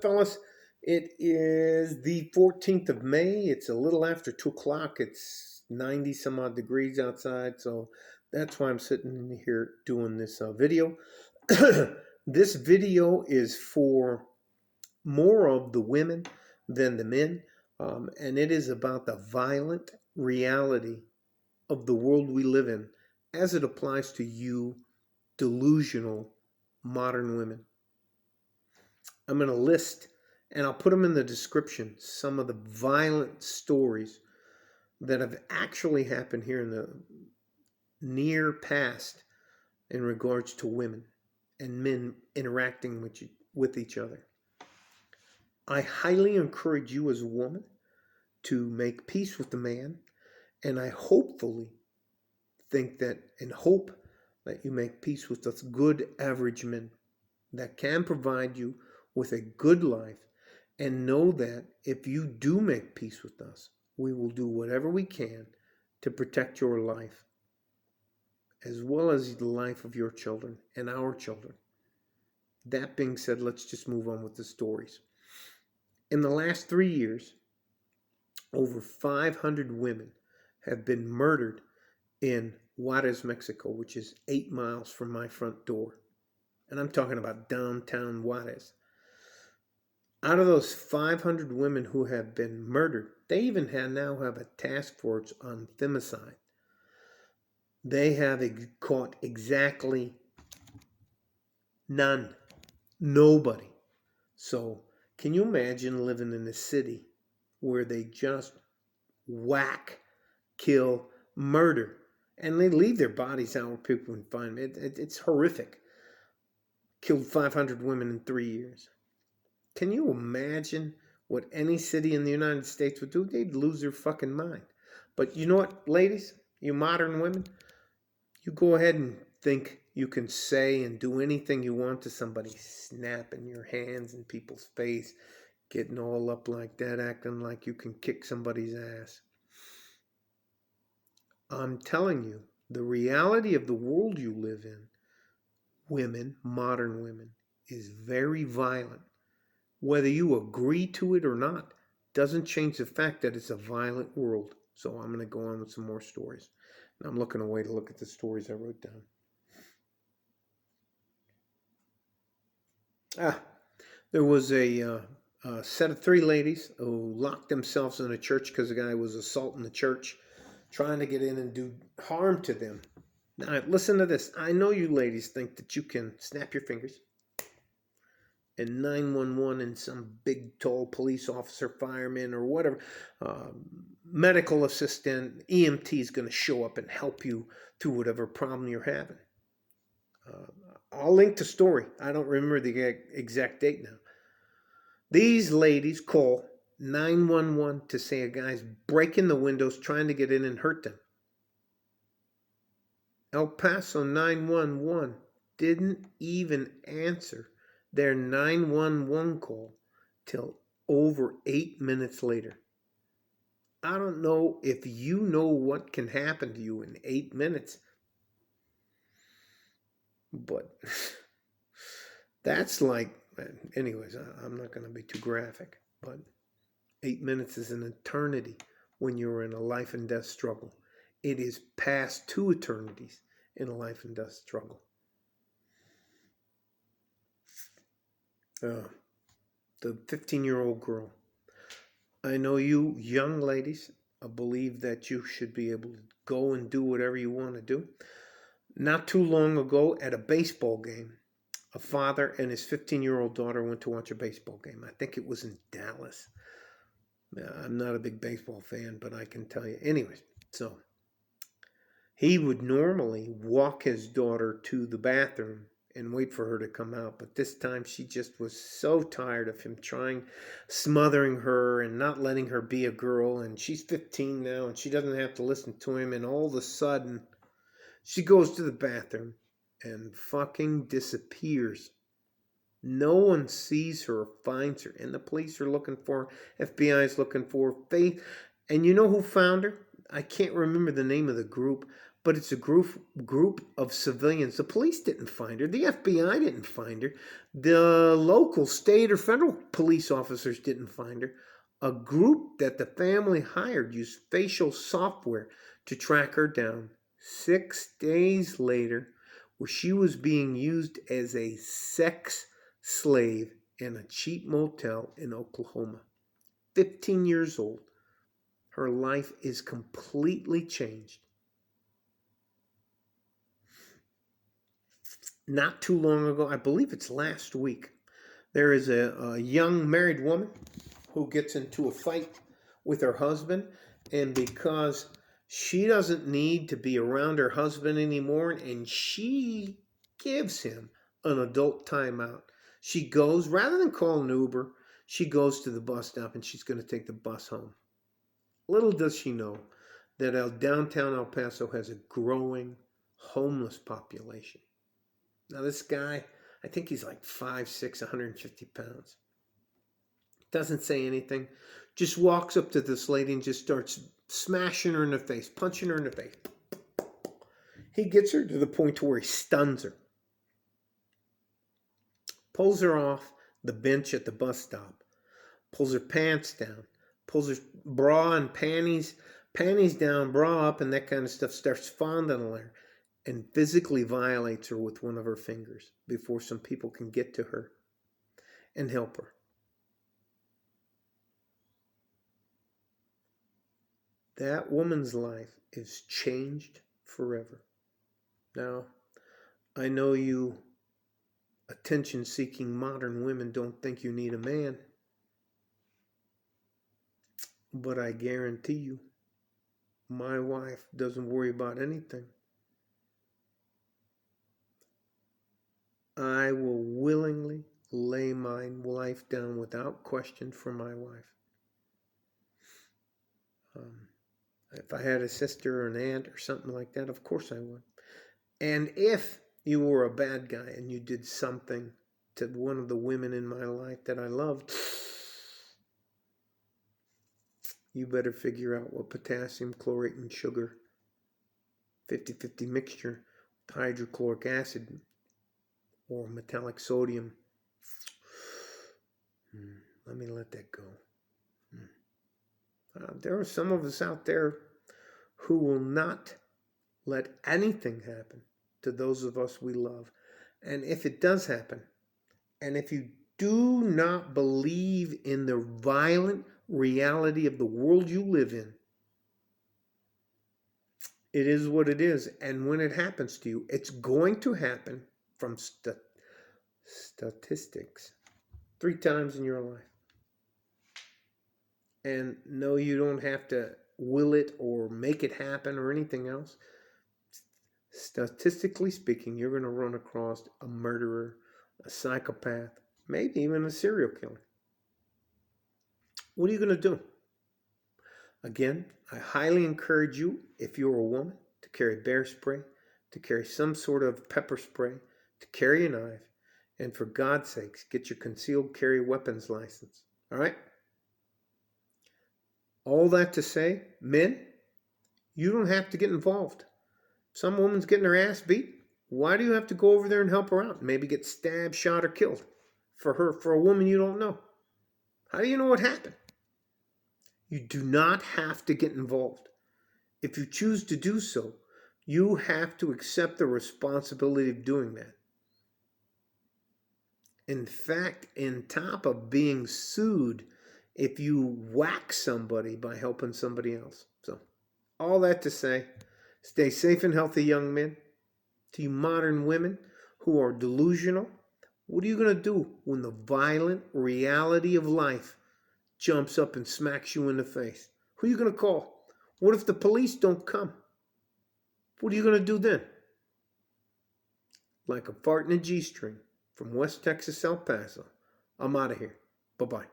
fellas? It is the 14th of May. It's a little after 2 o'clock. It's 90 some odd degrees outside. So that's why I'm sitting here doing this video. This video is for more of the women than the men. And it is about the violent reality of the world we live in as it applies to you delusional modern women. I'm going to list, and I'll put them in the description, some of the violent stories that have actually happened here in the near past in regards to women and men interacting with each other. I highly encourage you as a woman to make peace with the man, and I hopefully think that and hope that you make peace with us good average men that can provide you with a good life, and know that if you do make peace with us, we will do whatever we can to protect your life as well as the life of your children and our children. That being said, let's just move on with the stories. In the last 3 years, over 500 women have been murdered in Juarez, Mexico, which is 8 miles from my front door. And I'm talking about downtown Juarez. Out of those 500 women who have been murdered, they even now have a task force on femicide. They have caught exactly none. Nobody. So can you imagine living in a city where they just whack, kill, murder, and they leave their bodies out where people can find them? It's horrific. Killed 500 women in 3 years. Can you imagine what any city in the United States would do? They'd lose their fucking mind. But you know what, ladies? You modern women, you go ahead and think you can say and do anything you want to somebody, snapping your hands in people's face, getting all up like that, acting like you can kick somebody's ass. I'm telling you, the reality of the world you live in, women, modern women, is very violent. Whether you agree to it or not doesn't change the fact that it's a violent world. So I'm going to go on with some more stories. And I'm looking away to look at the stories I wrote down. There was a set of 3 ladies who locked themselves in a church because the guy was assaulting the church, trying to get in and do harm to them. Now, listen to this. I know you ladies think that you can snap your fingers and 911 and some big, tall police officer, fireman, or whatever, medical assistant, EMT is going to show up and help you through whatever problem you're having. I'll link the story. I don't remember the exact date now. These ladies call 911 to say a guy's breaking the windows, trying to get in and hurt them. El Paso 911 didn't even answer their 911 call till over 8 minutes later. I don't know if you know what can happen to you in 8 minutes, but that's like, anyways, I'm not going to be too graphic, but 8 minutes is an eternity when you're in a life and death struggle. It is past 2 eternities in a life and death struggle. The 15-year-old girl. I know you young ladies believe that you should be able to go and do whatever you want to do. Not too long ago at a baseball game, a father and his 15-year-old daughter went to watch a baseball game. I think it was in Dallas. I'm not a big baseball fan, but I can tell you. Anyways, so he would normally walk his daughter to the bathroom and wait for her to come out. But this time she just was so tired of him smothering her and not letting her be a girl. And she's 15 now and she doesn't have to listen to him. And all of a sudden she goes to the bathroom and fucking disappears. No one sees her or finds her. And the police are looking for her. FBI is looking for her. And you know who found her? I can't remember the name of the group, but it's a group of civilians. The police didn't find her. The FBI didn't find her. The local, state, or federal police officers didn't find her. A group that the family hired used facial software to track her down. 6 days later, where she was being used as a sex slave in a cheap motel in Oklahoma. 15 years old. Her life is completely changed. Not too long ago, I believe it's last week, there is a young married woman who gets into a fight with her husband, and because she doesn't need to be around her husband anymore, and she gives him an adult timeout. She goes, rather than call an Uber, she goes to the bus stop and she's going to take the bus home. Little does she know that downtown El Paso has a growing homeless population. Now this guy, I think he's like 5'6", 150 pounds. Doesn't say anything. Just walks up to this lady and just starts smashing her in the face, punching her in the face. He gets her to the point where he stuns her. Pulls her off the bench at the bus stop. Pulls her pants down. Pulls her bra and panties down, bra up, and that kind of stuff. Starts fondling her and physically violates her with one of her fingers before some people can get to her and help her. That woman's life is changed forever. Now, I know you attention-seeking modern women don't think you need a man, but I guarantee you, my wife doesn't worry about anything. I will willingly lay my life down without question for my wife. If I had a sister or an aunt or something like that, of course I would. And if you were a bad guy and you did something to one of the women in my life that I loved, you better figure out what potassium chlorate and sugar 50-50 mixture with hydrochloric acid or metallic sodium. Let me let that go. There are some of us out there who will not let anything happen to those of us we love. And if it does happen, and if you do not believe in the violent reality of the world you live in, it is what it is. And when it happens to you, it's going to happen from statistics 3 times in your life. And no, you don't have to will it or make it happen or anything else. Statistically speaking, you're going to run across a murderer, a psychopath, maybe even a serial killer. What are you going to do? Again, I highly encourage you, if you're a woman, to carry bear spray, to carry some sort of pepper spray, to carry a knife, and for God's sakes, get your concealed carry weapons license. All right? All that to say, men, you don't have to get involved. Some woman's getting her ass beat. Why do you have to go over there and help her out? Maybe get stabbed, shot, or killed for a woman you don't know. How do you know what happened? You do not have to get involved. If you choose to do so, you have to accept the responsibility of doing that. In fact, on top of being sued if you whack somebody by helping somebody else. So, all that to say, stay safe and healthy, young men. To you modern women who are delusional, what are you going to do when the violent reality of life jumps up and smacks you in the face? Who are you going to call? What if the police don't come? What are you going to do then? Like a fart in a G-string from West Texas, El Paso. I'm out of here. Bye-bye.